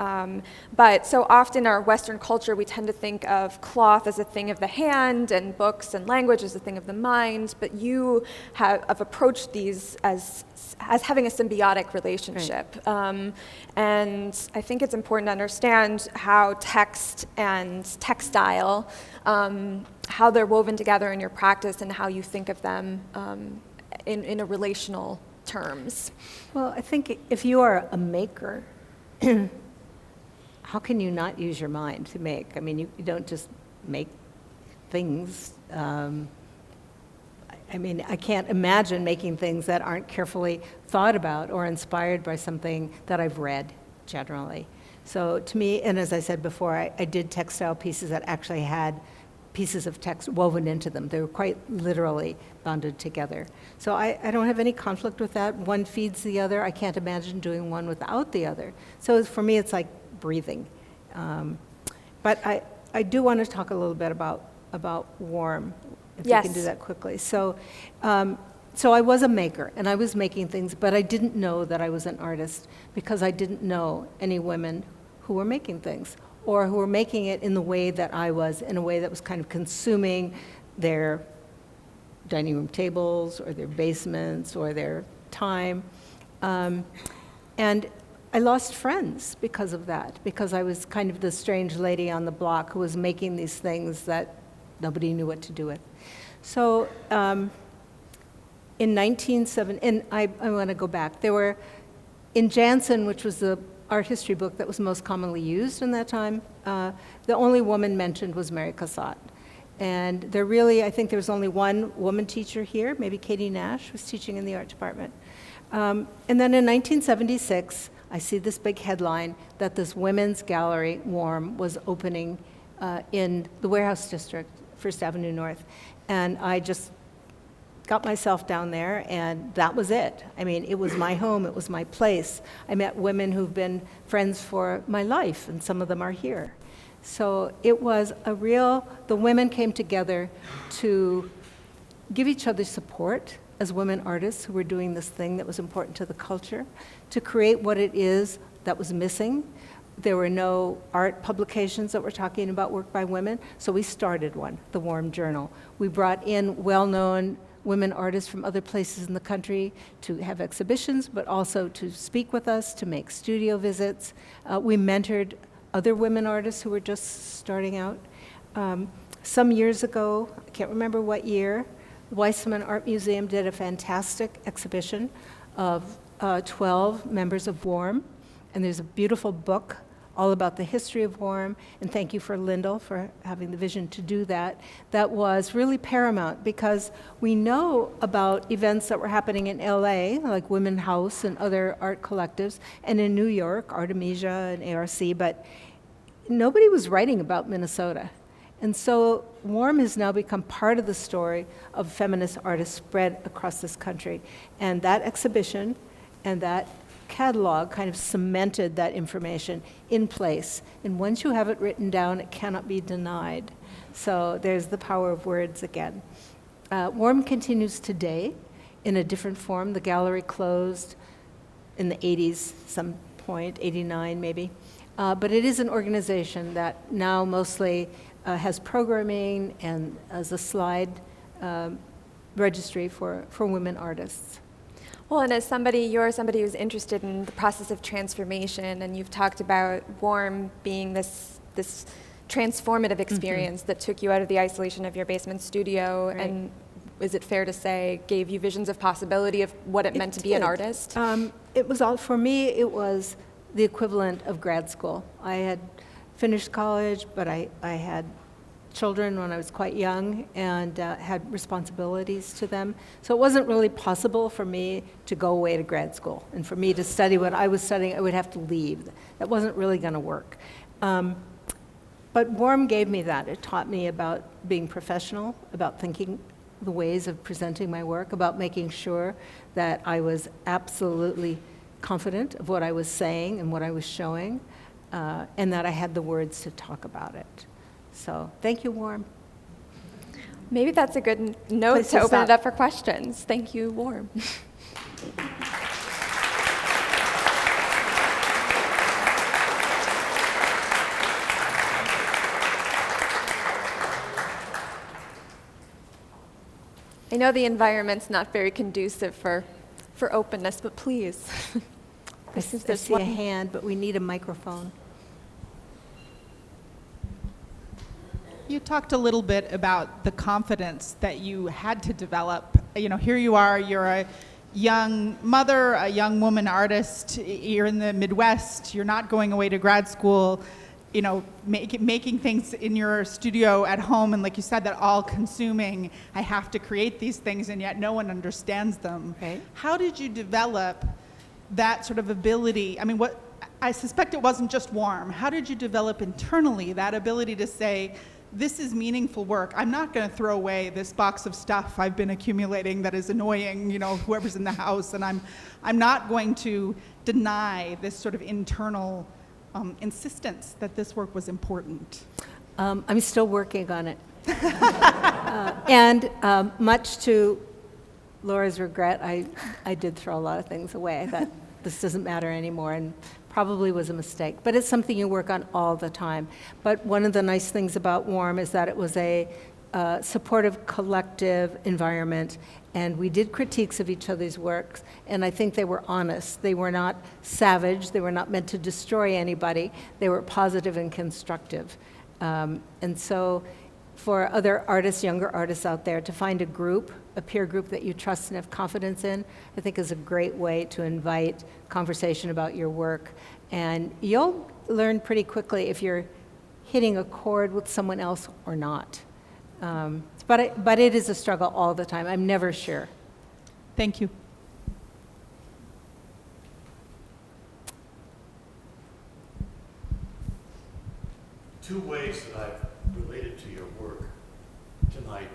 But so often in our Western culture, we tend to think of cloth as a thing of the hand and books and language as a thing of the mind, but you have approached these as having a symbiotic relationship. Right. And I think it's important to understand how text and textile, how they're woven together in your practice and how you think of them in a relational terms. Well, I think if you are a maker, how can you not use your mind to make? I mean, you don't just make things. I mean, I can't imagine making things that aren't carefully thought about or inspired by something that I've read, generally. So to me, and as I said before, I did textile pieces that actually had pieces of text woven into them. They were quite literally bonded together. So I don't have any conflict with that. One feeds the other. I can't imagine doing one without the other. So for me, it's like breathing. But I do want to talk a little bit about warm, if we can do that quickly. So I was a maker, and I was making things, but I didn't know that I was an artist because I didn't know any women who were making things, or who were making it in the way that I was, in a way that was kind of consuming their dining room tables or their basements or their time. And I lost friends because of that, because I was kind of the strange lady on the block who was making these things that nobody knew what to do with. So in 1970, and I want to go back, there were, in Jansen, which was the art history book that was most commonly used in that time, the only woman mentioned was Mary Cassatt. And there really, I think there was only one woman teacher here, maybe Katie Nash was teaching in the art department. And then in 1976, I see this big headline that this women's gallery, Warm, was opening in the Warehouse District, First Avenue North. And I just got myself down there, and that was it. I mean, it was my home, it was my place. I met women who've been friends for my life, and some of them are here. So it was a real, the women came together to give each other support as women artists who were doing this thing that was important to the culture, to create what it is that was missing. There were no art publications that were talking about work by women, so we started one, the Warm Journal. We brought in well-known women artists from other places in the country to have exhibitions, but also to speak with us, to make studio visits. We mentored other women artists who were just starting out. Some years ago, I can't remember what year, the Weisman Art Museum did a fantastic exhibition of 12 members of Warm, and there's a beautiful book all about the history of Warm, and thank you for Lyndall for having the vision to do that. That was really paramount because we know about events that were happening in LA, like Women House and other art collectives, and in New York, Artemisia and ARC, but nobody was writing about Minnesota. And so Warm has now become part of the story of feminist artists spread across this country. And that exhibition and that catalog kind of cemented that information in place. And once you have it written down, it cannot be denied. So there's the power of words again. Warm continues today in a different form. The gallery closed in the 80s, some point, 89 maybe. But it is an organization that now mostly has programming and as a slide registry for women artists. Well, and as somebody, you're somebody who's interested in the process of transformation, and you've talked about Warm being this transformative experience that took you out of the isolation of your basement studio, Right. and is it fair to say gave you visions of possibility of what it meant to be an artist? It was all, for me, it was the equivalent of grad school. I had finished college, but I had children when I was quite young and had responsibilities to them. So it wasn't really possible for me to go away to grad school. And for me to study what I was studying, I would have to leave. That wasn't really going to work. But Warm gave me that. It taught me about being professional, about thinking the ways of presenting my work, about making sure that I was absolutely confident of what I was saying and what I was showing, and that I had the words to talk about it. So thank you, Warm. Maybe that's a good note Place to to open it stop. up for questions. Thank you, Warm. I know the environment's not very conducive for openness, but please. I see a hand, but we need a microphone. You talked a little bit about the confidence that you had to develop. You know, here you are, you're a young mother, a young woman artist, you're in the Midwest, you're not going away to grad school, you know, making things in your studio at home, and like you said, that all-consuming, I have to create these things, and yet no one understands them. Right. How did you develop that sort of ability? I mean, I suspect it wasn't just Warm. How did you develop internally that ability to say, this is meaningful work. I'm not going to throw away this box of stuff I've been accumulating that is annoying, you know, whoever's in the house, and I'm not going to deny this sort of internal insistence that this work was important. I'm still working on it. And much to Laura's regret, I did throw a lot of things away. I thought, this doesn't matter anymore, and probably was a mistake. But it's something you work on all the time. But one of the nice things about Warm is that it was a supportive collective environment, and we did critiques of each other's works, and I think they were honest. They were not savage. They were not meant to destroy anybody. They were positive and constructive. And so for other artists, younger artists out there, to find a group, a peer group that you trust and have confidence in, I think is a great way to invite conversation about your work. And you'll learn pretty quickly if you're hitting a chord with someone else or not. But it is a struggle all the time. I'm never sure. Thank you. Two ways that I've related to your work tonight.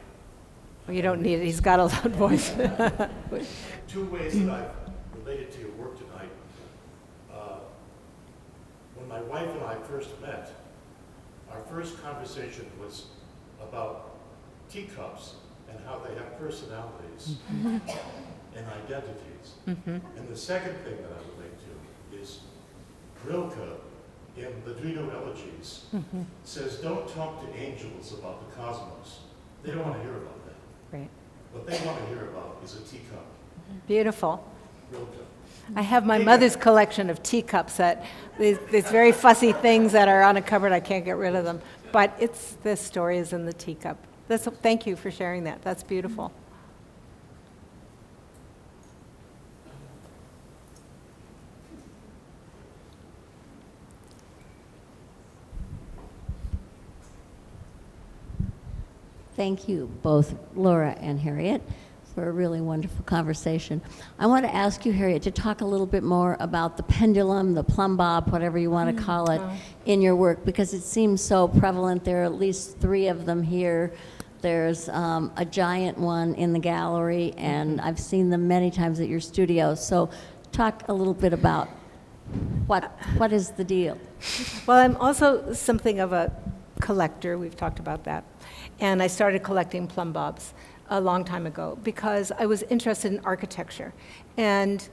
Well, you don't need it. He's got a loud voice. Two ways that I've related to your work tonight. When my wife and I first met, our first conversation was about teacups and how they have personalities and identities. And the second thing that I relate to is Rilke in the Dritto Elegies says, don't talk to angels about the cosmos. They don't want to hear about that. Right. What they want to hear about is a teacup. Beautiful. Rilke. I have my mother's collection of teacups that these very fussy things that are on a cupboard. I can't get rid of them. But the story is in the teacup. Thank you for sharing that. That's beautiful. Thank you, both Laura and Harriet, for a really wonderful conversation. I want to ask you, Harriet, to talk a little bit more about the pendulum, the Plumb Bob, whatever you want to call it, in your work, because it seems so prevalent. There are at least 3 of them here. There's a giant one in the gallery, and I've seen them many times at your studio. So talk a little bit about what is the deal? Well, I'm also something of a collector. We've talked about that. And I started collecting Plumb Bobs a long time ago because I was interested in architecture and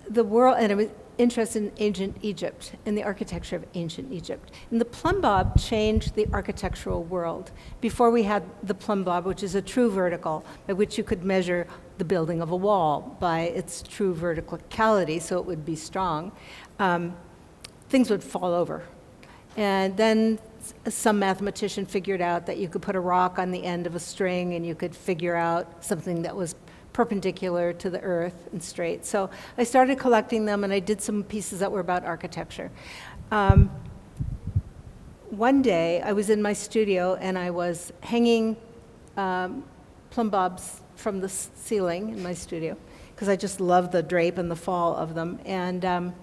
the world, and I was interested in ancient Egypt and the architecture of ancient Egypt. And the Plumb Bob changed the architectural world. Before we had the Plumb Bob, which is a true vertical, by which you could measure the building of a wall by its true verticality, so it would be strong, things would fall over. And then some mathematician figured out that you could put a rock on the end of a string and you could figure out something that was perpendicular to the earth and straight. So I started collecting them, and I did some pieces that were about architecture. One day I was in my studio and I was hanging Plumb Bobs from the ceiling in my studio because I just love the drape and the fall of them. And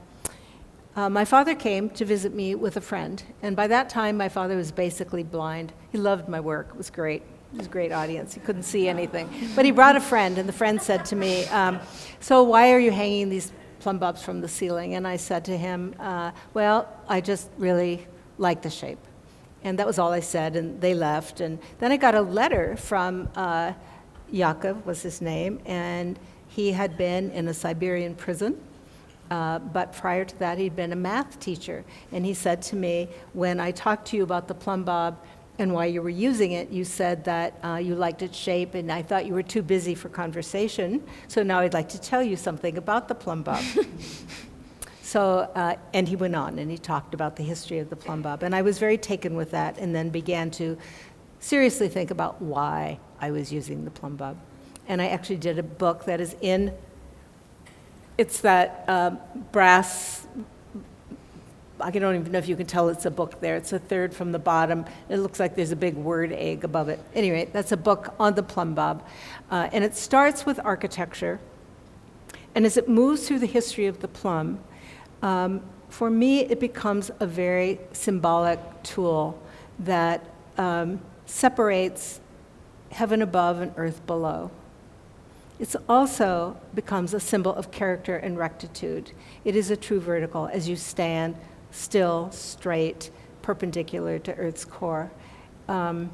my father came to visit me with a friend, and by that time my father was basically blind. He loved my work. It was great. It was a great audience. He couldn't see anything. But he brought a friend, and the friend said to me, so why are you hanging these Plumb Bobs from the ceiling? And I said to him, well, I just really like the shape. And that was all I said, and they left. And then I got a letter from Yakov was his name, and he had been in a Siberian prison. But prior to that, he'd been a math teacher. And he said to me, when I talked to you about the Plumb Bob and why you were using it, you said that you liked its shape, and I thought you were too busy for conversation. So now I'd like to tell you something about the Plumb Bob. So, and he went on, and he talked about the history of the Plumb Bob. And I was very taken with that, and then began to seriously think about why I was using the Plumb Bob. And I actually did a book that is in. It's that brass, I don't even know if you can tell it's a book there. It's a third from the bottom. It looks like there's a big word egg above it. Anyway, that's a book on the Plumb Bob. And it starts with architecture. And as it moves through the history of the plum, for me, it becomes a very symbolic tool that separates heaven above and earth below. It also becomes a symbol of character and rectitude. It is a true vertical as you stand still, straight, perpendicular to Earth's core. So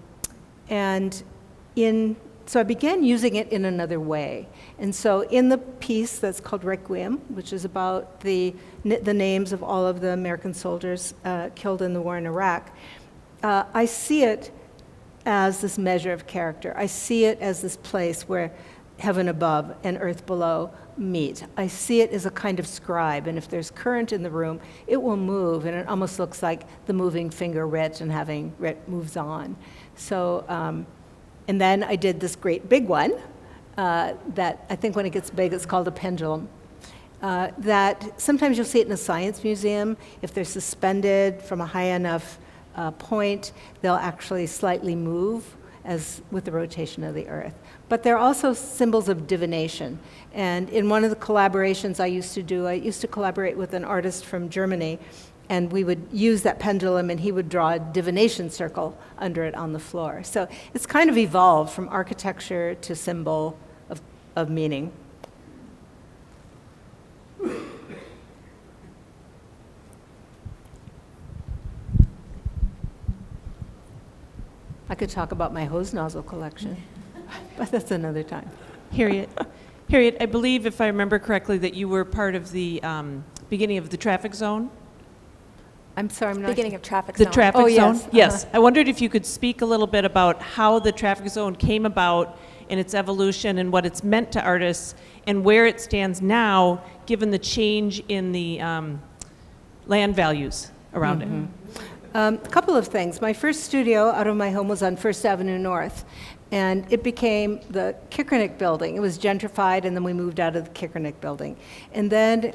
I began using it in another way. And so in the piece that's called Requiem, which is about the names of all of the American soldiers killed in the war in Iraq, I see it as this measure of character. I see it as this place where heaven above and earth below meet. I see it as a kind of scribe, and if there's current in the room, it will move, and it almost looks like the moving finger writ, and having writ moves on. So, and then I did this great big one that I think when it gets big, it's called a pendulum. That sometimes you'll see it in a science museum. If they're suspended from a high enough point, they'll actually slightly move as with the rotation of the earth. But they're also symbols of divination. And in one of the collaborations I used to do, I used to collaborate with an artist from Germany, and we would use that pendulum, and he would draw a divination circle under it on the floor. So it's kind of evolved from architecture to symbol of meaning. I could talk about my hose nozzle collection, but that's another time. Harriet, I believe, if I remember correctly, that you were part of the beginning of the traffic zone? I'm sorry, I'm not... Beginning of traffic The zone. traffic Oh, zone? yes, Yes. I wondered if you could speak a little bit about how the traffic zone came about and its evolution and what it's meant to artists and where it stands now, given the change in the land values around it. A couple of things. My first studio out of my home was on First Avenue North, and it became the Kickernick building. It was gentrified, and then we moved out of the Kickernick building. And then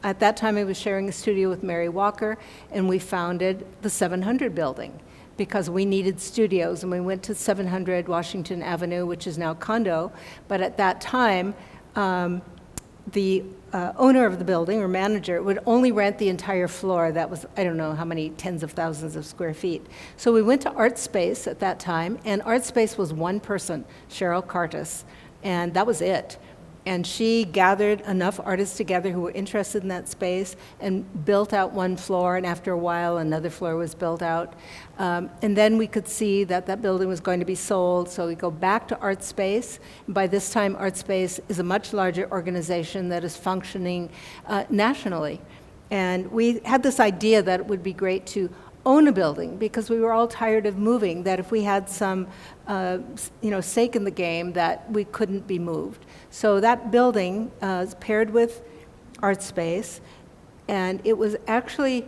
at that time, I was sharing a studio with Mary Walker, and we founded the 700 building because we needed studios, and we went to 700 Washington Avenue, which is now condo. But at that time, the owner of the building, or manager, would only rent the entire floor. That was, I don't know how many tens of thousands of square feet. So we went to Art Space at that time, and Art Space was one person, Cheryl Cartus, and that was it. And she gathered enough artists together who were interested in that space and built out one floor, and after a while, another floor was built out. And then we could see that that building was going to be sold, so we go back to Art Space. And by this time, Art Space is a much larger organization that is functioning nationally. And we had this idea that it would be great to own a building because we were all tired of moving, that if we had some stake in the game, that we couldn't be moved. So that building is paired with Art Space, and it was actually,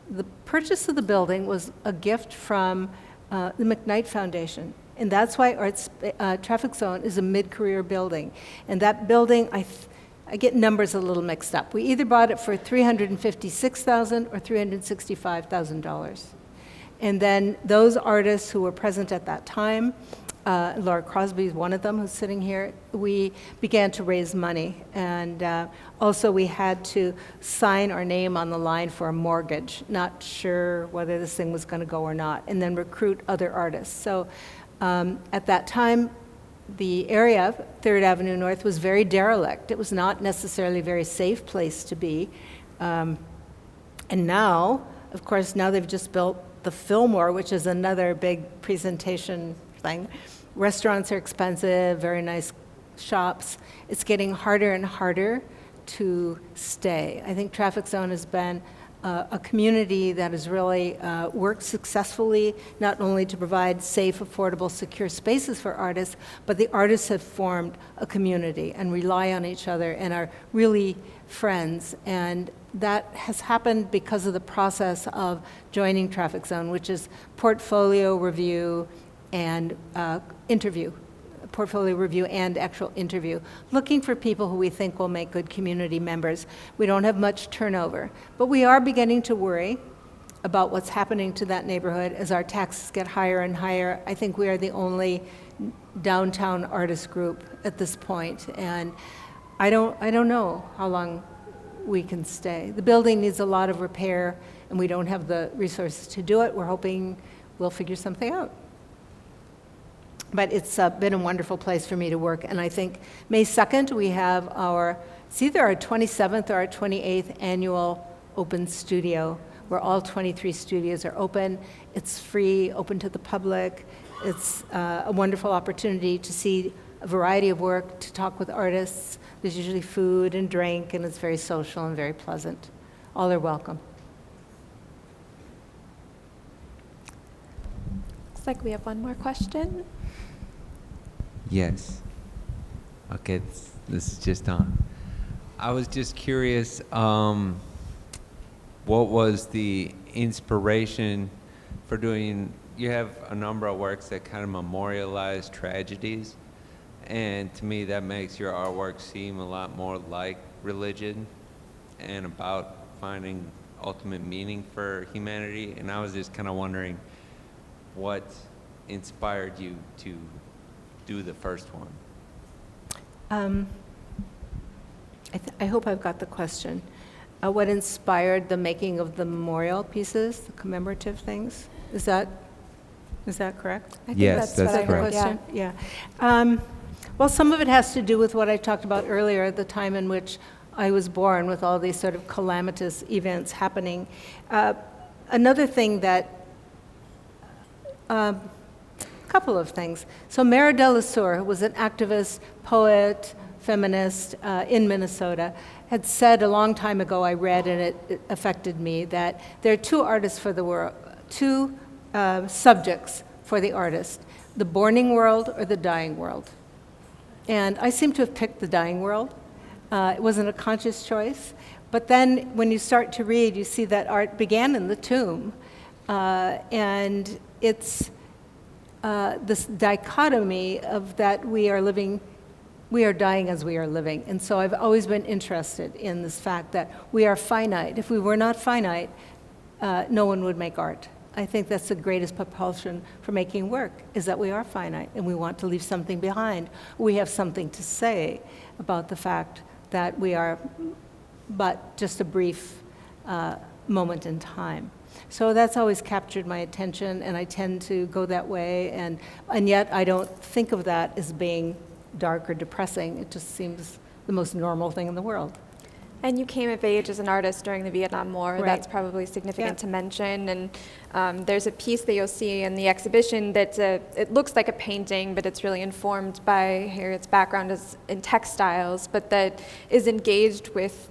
the purchase of the building was a gift from the McKnight Foundation. And that's why Traffic Zone is a mid-career building. And that building, I get numbers a little mixed up. We either bought it for $356,000 or $365,000. And then those artists who were present at that time, Laura Crosby is one of them who's sitting here, we began to raise money. And also we had to sign our name on the line for a mortgage, not sure whether this thing was going to go or not, and then recruit other artists. So at that time, the area, 3rd Avenue North, was very derelict. It was not necessarily a very safe place to be. And now, of course, now they've just built the Fillmore, which is another big presentation thing. Restaurants are expensive, very nice shops. It's getting harder and harder to stay. I think Traffic Zone has been a community that has really worked successfully, not only to provide safe, affordable, secure spaces for artists, but the artists have formed a community and rely on each other and are really friends. And that has happened because of the process of joining Traffic Zone, which is portfolio review and interview. Portfolio review and actual interview, looking for people who we think will make good community members. We don't have much turnover, but we are beginning to worry about what's happening to that neighborhood as our taxes get higher and higher. I think we are the only downtown artist group at this point, and I don't know how long we can stay. The building needs a lot of repair, and we don't have the resources to do it. We're hoping we'll figure something out. But it's been a wonderful place for me to work. And I think May 2nd, we have it's either our 27th or our 28th annual open studio, where all 23 studios are open. It's free, open to the public. It's a wonderful opportunity to see a variety of work, to talk with artists. There's usually food and drink, and it's very social and very pleasant. All are welcome. Looks like we have one more question. Yes. Okay, this is just on. I was just curious, what was the inspiration for doing, you have a number of works that kind of memorialize tragedies, and to me that makes your artwork seem a lot more like religion and about finding ultimate meaning for humanity. And I was just kind of wondering what inspired you to do the first one. I hope I've got the question. What inspired the making of the memorial pieces, the commemorative things? Is that correct? I think Yes, that's what I heard, correct. yeah. Yeah. Well, some of it has to do with what I talked about earlier, the time in which I was born, with all these sort of calamitous events happening. Another thing that, a couple of things. So Mara Delessure, who was an activist, poet, feminist in Minnesota, had said a long time ago, I read, and it affected me, that there are two artists for the world, two subjects for the artist, the borning world or the dying world. And I seem to have picked the dying world. It wasn't a conscious choice. But then when you start to read, you see that art began in the tomb. And it's this dichotomy of that we are dying as we are living. And so I've always been interested in this fact that we are finite. If we were not finite, no one would make art. I think that's the greatest propulsion for making work, is that we are finite and we want to leave something behind. We have something to say about the fact that we are but just a brief moment in time. So that's always captured my attention, and I tend to go that way, and yet I don't think of that as being dark or depressing. It just seems the most normal thing in the world. And you came of age as an artist during the Vietnam War. Right. That's probably significant Yeah. to mention. And there's a piece that you'll see in the exhibition that it looks like a painting, but it's really informed by Harriet's background in textiles, but that is engaged with,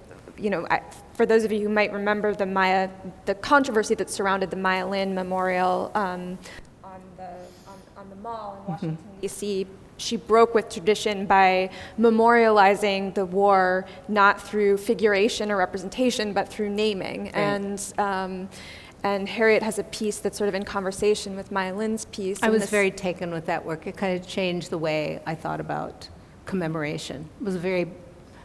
for those of you who might remember the controversy that surrounded the Maya Lin Memorial on the mall in Washington, D.C., she broke with tradition by memorializing the war not through figuration or representation, but through naming. Right. And Harriet has a piece that's sort of in conversation with Maya Lin's piece. I and was this- very taken with that work. It kind of changed the way I thought about commemoration. It was a very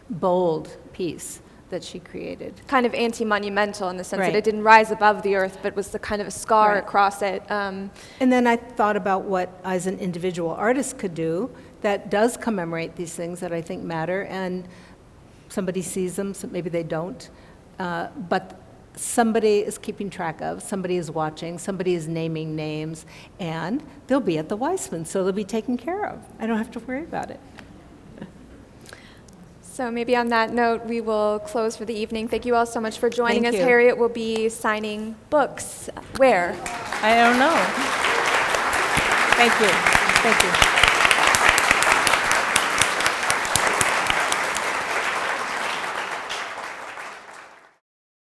bold piece that she created. kind of anti-monumental in the sense Right. that it didn't rise above the earth, but was the kind of a scar Right. across it. And then I thought about what I, as an individual artist, could do that does commemorate these things that I think matter, and somebody sees them, so maybe they don't, but somebody is keeping track of, somebody is watching, somebody is naming names, and they'll be at the Weisman, so they'll be taken care of. I don't have to worry about it. So maybe on that note, we will close for the evening. Thank you all so much for joining Thank us. you. Harriet will be signing books. Where? I don't know. Thank you. Thank you.